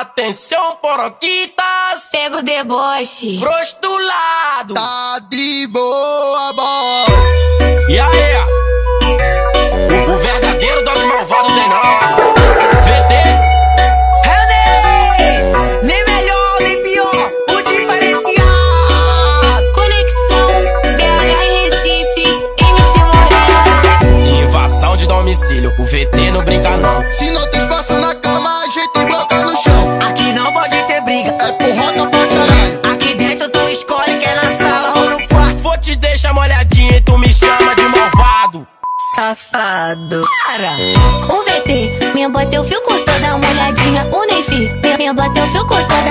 Atenção, poroquitas, Pega o deboche. prostulado. Tá de boa, boy. E aí? O verdadeiro dog malvado tem não. VT. Nem melhor, nem pior, o diferenciado. Conexão BH e Recife, MC Moreno. Invasão de domicílio, o VT não brinca não. Se não tem espaço na cama, a gente bloca no chão. Aqui não pode ter briga, É porrada pra caralho. aqui dentro tu escolhe quer na sala ou no quarto. Vou te deixar molhadinha e tu me chama de malvado. Safado. Para! O VT, me bota eu fico toda molhadinha. O Neyfi, me bota eu fico toda